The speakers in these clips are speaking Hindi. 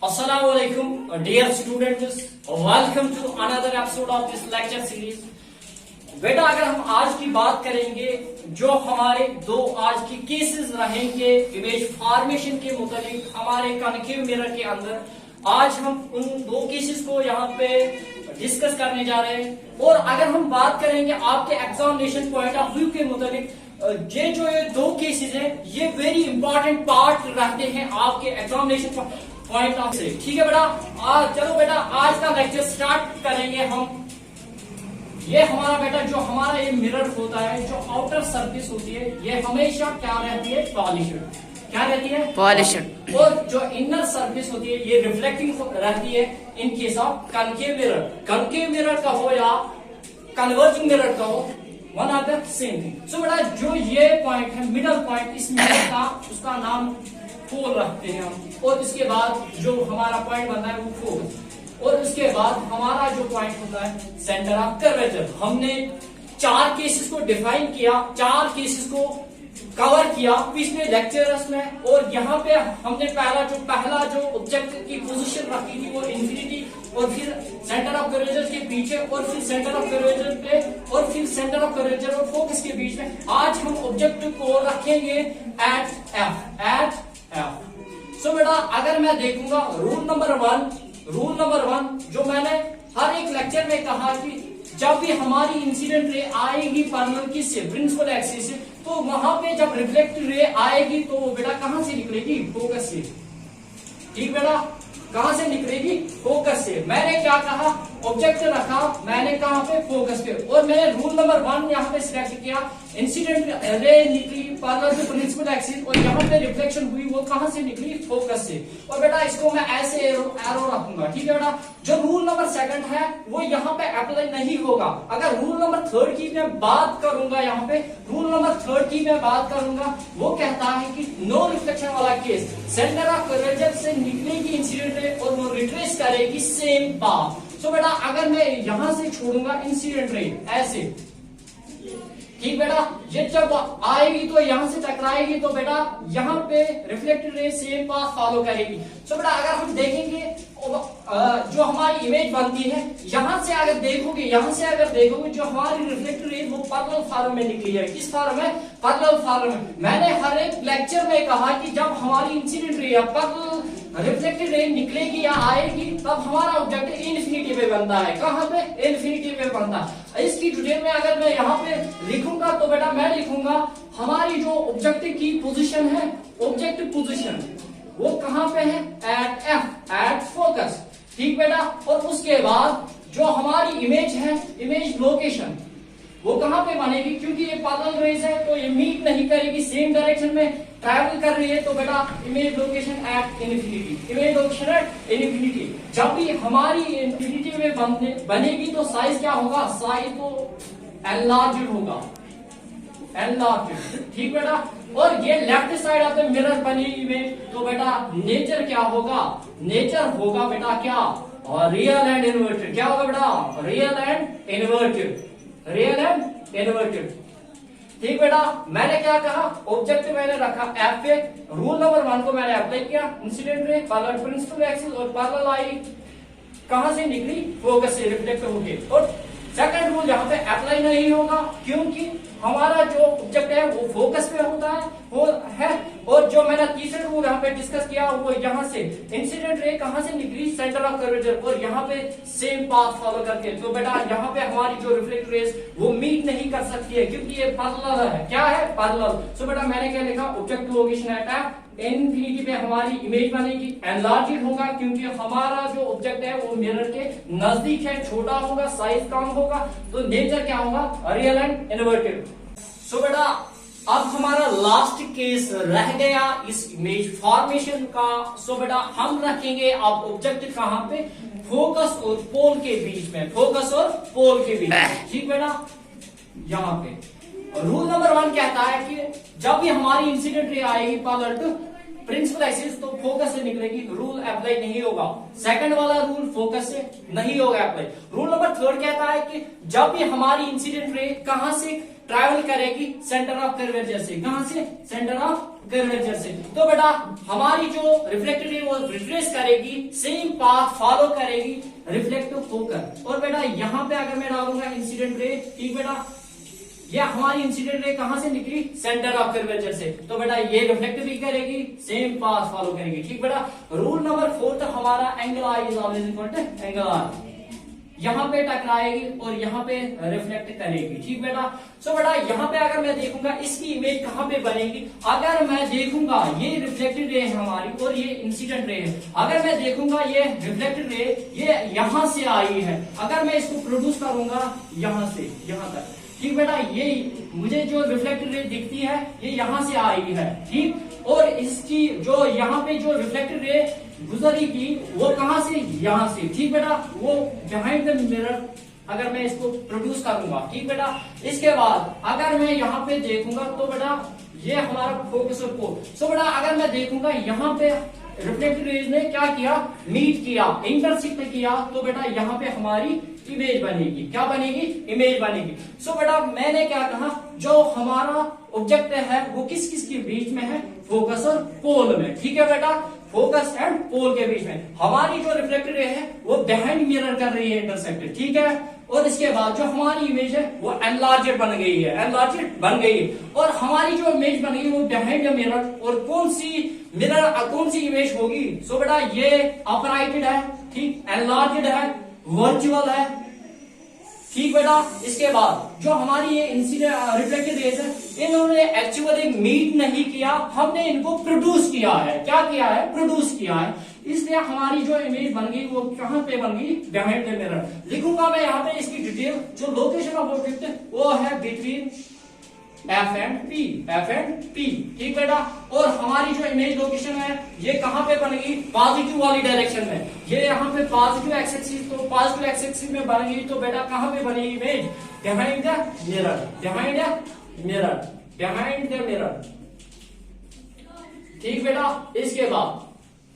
Assalamualaikum, dear students. Welcome to another episode of this lecture series. बेटा अगर हम आज की बात करेंगे जो हमारे दो आज के केसेस रहेंगे इमेज फॉर्मेशन के मुताबिक हमारे कॉन्केव मिरर के अंदर, आज हम उन दो केसेस को यहाँ पे डिस्कस करने जा रहे हैं। और अगर हम बात करेंगे आपके एग्जामिनेशन पॉइंट ऑफ व्यू के मुताबिक ये दो केसेस हैं, ये वेरी इंपॉर्टेंट पार्ट रहते हैं आपके एग्जामिनेशन पॉइंट ऑफ से। ठीक है बेटा, चलो बेटा आज का लेक्चर स्टार्ट करेंगे हम। ये हमारा बेटा जो हमारा ये मिरर होता है, जो आउटर सरफेस होती है, ये हमेशा क्या रहती है? पॉलिश्ड। क्या रहती है? पॉलिश्ड। और जो इनर सरफेस होती है ये रिफ्लेक्टिंग रहती है in case of concave mirror. Concave mirror का हो या कन्वर्जिंग मिरर का हो, one are the same thing. So बेटा जो ये पॉइंट है, मिडल पॉइंट, इस मिरर का उसका नाम पोल रखते हैं हम। और इसके बाद जो हमारा पॉइंट बनता है वो फोकस। और उसके बाद हमारा जो पॉइंट होता है सेंटर ऑफ कर्वेचर। हमने चार केसेस को डिफाइन किया, चार केसेस को कवर किया पिछले लेक्चर्स में। और यहाँ पे हमने पहला जो ऑब्जेक्ट की पोजीशन रखी थी वो इंफिनिटी, और फिर सेंटर ऑफ कर्वेचर के पीछे, और फिर सेंटर ऑफ कर्वेचर पे, और फिर सेंटर ऑफ कर्वेचर और फोकस के बीच में। आज हम ऑब्जेक्ट को रखेंगे एट एफ। सो बेटा अगर मैं देखूंगा रूल नंबर वन जो मैंने हर एक लेक्चर में कहा कि जब भी हमारी इंसिडेंट रे आएगी पैरेलल किससे? प्रिंसिपल एक्सिस से। तो वहां पे जब रिफ्लेक्टेड रे आएगी तो वो बेटा कहां से निकलेगी? फोकस से। ठीक बेटा, कहां से निकलेगी? फोकस से। मैंने क्या कहा? ऑब्जेक्ट रखा मैंने कहां पे? फोकस पे। और मैंने रूल नंबर 1 यहाँ पे सिलेक्ट किया, इंसिडेंट रे निकली पैरेलल टू प्रिंसिपल एक्सिस, और यहाँ पे रिफ्लेक्शन हुई वो कहां से निकली? फोकस से। और बेटा इसको मैं ऐसे एरो रखूंगा। ठीक है बेटा, जो रूल नंबर 2 है वो यहाँ पे अप्लाई नहीं होगा। अगर रूल नंबर 3 की मैं बात करूंगा, यहाँ पे रूल नंबर 3 की मैं बात करूंगा, वो कहता है कि नो रिफ्लेक्शन वाला केस, सेंटर ऑफ कर्वेचर से निकलेगी इंसिडेंट रे और वो रिट्रेस करेगी सेम पाथ। सो बेटा अगर मैं यहां से छोड़ूंगा इंसिडेंट रे ऐसे, ठीक बेटा, ये जब आएगी तो यहां से टकराएगी तो बेटा यहाँ पे reflected ray same path follow करेगी। सो बेटा अगर हम देखेंगे जो हमारी इमेज बनती है, यहां से अगर देखोगे जो हमारी रिफ्लेक्टेड रे वो पैरेलल फॉर्म में निकली है। किस फॉर्म में? पैरेलल फॉर्म में। मैंने हर एक लेक्चर में कहा कि जब हमारी इंसिडेंट रे या पैरेलल रिफ्लेक्टेड रे निकलेगी या आएगी तब हमारा ऑब्जेक्ट इनफिनिटी पे बनता है। कहां पे? इनफिनिटी पे बनता है। इसकी डिटेल में अगर मैं यहाँ पे लिखूंगा तो बेटा मैं लिखूंगा हमारी जो ऑब्जेक्ट की पोजीशन है, ऑब्जेक्ट पोजीशन वो कहां पे है? At F, at focus. ठीक बेटा, और उसके बाद जो हमारी इमेज है, इमेज लोकेशन वो कहां पे बनेगी? क्योंकि ये पैरेलल रेज है तो ये मीट नहीं करेगी, सेम डायरेक्शन में ट्रैवल कर रही है। तो बेटा image location at infinity, image location at infinity. जब भी हमारी इनफिनिटी में बनेगी तो साइज क्या होगा? साइज तो एनलार्ज्ड होगा, एनलार्ज्ड। ठीक बेटा, और ये left side of the mirror बनी इमेज तो बेटा नेचर क्या होगा? नेचर होगा बेटा क्या? और रियल एंड इन्वर्टेड। क्या होगा बेटा? Real and inverted, real and inverted. ठीक बेटा, मैंने क्या कहा? ऑब्जेक्ट मैंने रखा एफ पे। रूल नंबर 1 को मैंने अप्लाई किया, incident ray parallel principal axis, और पैरेलल आई कहां से निकली? फोकस से रिफ्लेक्ट होके। और सेकंड रूल यहाँ पे अप्लाई नहीं होगा क्योंकि हमारा जो ऑब्जेक्ट है वो फोकस पे होता है। और जो मैंने तीसरे रूल यहाँ पे डिस्कस किया वो यहाँ से इंसिडेंट रे कहां से निकली? सेंटर ऑफ कर्वेचर, और यहाँ पे सेम पाथ फॉलो करके। तो बेटा यहाँ पे हमारी जो रिफ्लेक्टेड रेज वो मीट नहीं कर सकती है क्योंकि ये पैरेलल है। क्या है? पैरेलल। सो बेटा मैंने क्या लिखा? Object location eight F, infinity पे हमारी इमेज बनेगी, एनलार्ज्ड होगा क्योंकि हमारा जो ऑब्जेक्ट है वो मिरर के नजदीक है, छोटा होगा, साइज कम होगा। तो नेचर क्या होगा? Real and inverted. सो बेटा अब हमारा लास्ट केस रह गया इस इमेज फॉर्मेशन का। सो बेटा हम रखेंगे अब ऑब्जेक्ट कहां पे? फोकस और पोल के बीच में, फोकस और पोल के बीच में। ठीक बेटा, यहाँ पे रूल नंबर 1 कहता है कि जब भी हमारी इंसिडेंट रे आएगी पैरेलल टू प्रिंसिपल एक्सिस तो फोकस से निकलेगी, रूल अप्लाई नहीं होगा। सेकंड वाला रूल फोकस से नहीं होगा अप्लाई। रूल नंबर 3 कहता है कि जब भी हमारी इंसिडेंट रे कहां से ट्रैवल करेगी सेंटर ऑफ कर्वेचर से। कहां से? सेंटर ऑफ कर्वेचर से। तो बेटा हमारी जो रिफ्लेक्टेड रे वो रिट्रेस करेगी, सेम पाथ फॉलो करेगी रिफ्लेक्टिव होकर। और बेटा यहाँ पे अगर मैं डालूंगा इंसिडेंट रे, ठीक बेटा, ये हमारी इंसिडेंट रे कहां से निकली? सेंटर ऑफ कर्वेचर से। तो बेटा ये रिफ्लेक्टिव भी करेगी, सेम पाथ फॉलो करेगी, ठीक बेटा। रूल नंबर 4 तो हमारा angle I is always equal to angle R. यहाँ पे टकराएगी और यहाँ पे रिफ्लेक्ट करेगी, ठीक बेटा। सो बेटा यहाँ पे अगर मैं देखूंगा इसकी इमेज कहाँ पे बनेगी, अगर मैं देखूंगा ये रिफ्लेक्टेड रे है हमारी और ये इंसिडेंट रे है। अगर मैं देखूंगा ये रिफ्लेक्टेड रे ये यहाँ से आई है, अगर मैं इसको प्रोड्यूस करूंगा यहाँ से यहाँ तक, ठीक बेटा, ये मुझे जो रिफ्लेक्टेड रे दिखती है ये यहाँ से आई है, ठीक। और इसकी जो यहाँ पे जो रिफ्लेक्टेड रे गुजरी की वो कहां से? यहाँ से, ठीक बेटा, वो बिहाइंड द मिरर अगर मैं इसको प्रोड्यूस करूंगा, ठीक बेटा। इसके बाद अगर मैं यहाँ पे देखूंगा तो बेटा ये हमारा फोकस और पोल। सो बेटा अगर मैं देखूंगा यहाँ पे रिफ्लेक्टेड रेज ने क्या किया? मीट किया, इंटरसेक्ट किया, तो बेटा यहाँ पे हमारी इमेज बनेगी। क्या बनेगी? इमेज बनेगी। सो बेटा मैंने क्या कहा, जो हमारा ऑब्जेक्ट है वो किस किस के बीच में है? फोकस और पोल में, ठीक है बेटा, फोकस एंड पोल के बीच में। हमारी जो रिफ्लेक्टेड रे है वो बिहाइंड मिरर कर रही है इंटरसेक्टेड, ठीक है। और इसके बाद जो हमारी इमेज है वो एनलार्जेड बन गई है, एनलार्जेड बन गई है। और हमारी जो इमेज बन गई वो बिहाइंड द मिरर। और कौन सी मिरर, कौन सी इमेज होगी? सो बेटा ये अपराइटेड है, ठीक, एनलार्जेड है, वर्चुअल है, ठीक बेटा। इसके बाद जो हमारी ये इंसिडेंट रिफ्लेक्टेड रेज है इन्होंने एक्चुअली मीट नहीं किया, हमने इनको प्रोड्यूस किया है। क्या किया है? प्रोड्यूस किया है। इसलिए हमारी जो इमेज बन गई वो कहां पे बन गई? Behind the mirror. लिखूंगा मैं यहाँ पे इसकी डिटेल, जो लोकेशन ऑफ ऑब्जेक्ट है वो है between F and P, F and P, ठीक बेटा। और हमारी जो इमेज लोकेशन है ये कहां पे बनेगी? पॉजिटिव वाली डायरेक्शन में। ये यहाँ पे पॉजिटिव एक्स एक्सिस, तो पॉजिटिव एक्स एक्सिस में बनेगी तो बेटा कहां पे बनेगी image? Behind the mirror, behind the mirror, behind the mirror, ठीक बेटा। इसके बाद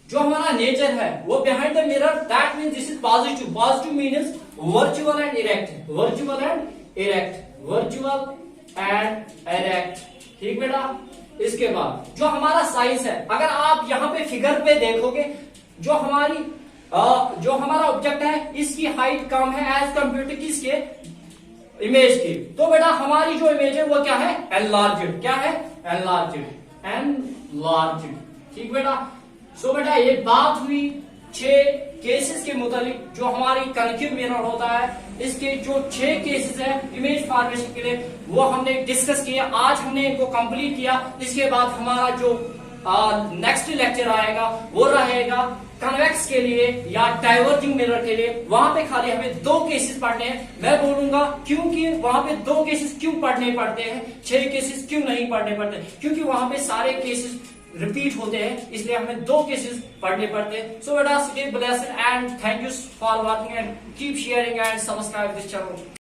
जो हमारा नेचर है वो behind the mirror, that means this is positive. Positive means virtual and erect, virtual and erect, virtual and erect, ठीक बेटा। इसके बाद जो हमारा साइज है, अगर आप यहाँ पे फिगर पे देखोगे जो हमारा ऑब्जेक्ट है इसकी हाइट कम है एज कंपेयर टू किसके? इमेज की। तो बेटा हमारी जो इमेज है वो क्या है? एनलार्ज्ड। क्या है? एनलार्ज्ड, एनलार्ज्ड, ठीक बेटा। सो बेटा ये बात हुई 6 केसेस के मुतालिक। जो हमारी कनकेव मिरर होता है इसके जो 6 केसेस है इमेज फॉर्मेशन के लिए वो हमने डिस्कस किया। आज हमने इनको कंप्लीट किया। इसके बाद हमारा जो नेक्स्ट लेक्चर आएगा वो रहेगा कन्वेक्स के लिए या डाइवर्जिंग मिरर के लिए। वहां पे खाली हमें 2 केसेस पढ़ने हैं। मैं बोलूंगा क्योंकि वहां पे 2 केसेस क्यों पढ़ने पड़ते हैं, 6 केसेस क्यों नहीं पढ़ने पड़ते, क्योंकि वहां पे सारे केसेस रिपीट होते हैं, इसलिए हमें 2 केसेस पढ़ने पड़ते हैं। सो बेटा stay blessed and thank you for watching and keep sharing and subscribe this channel.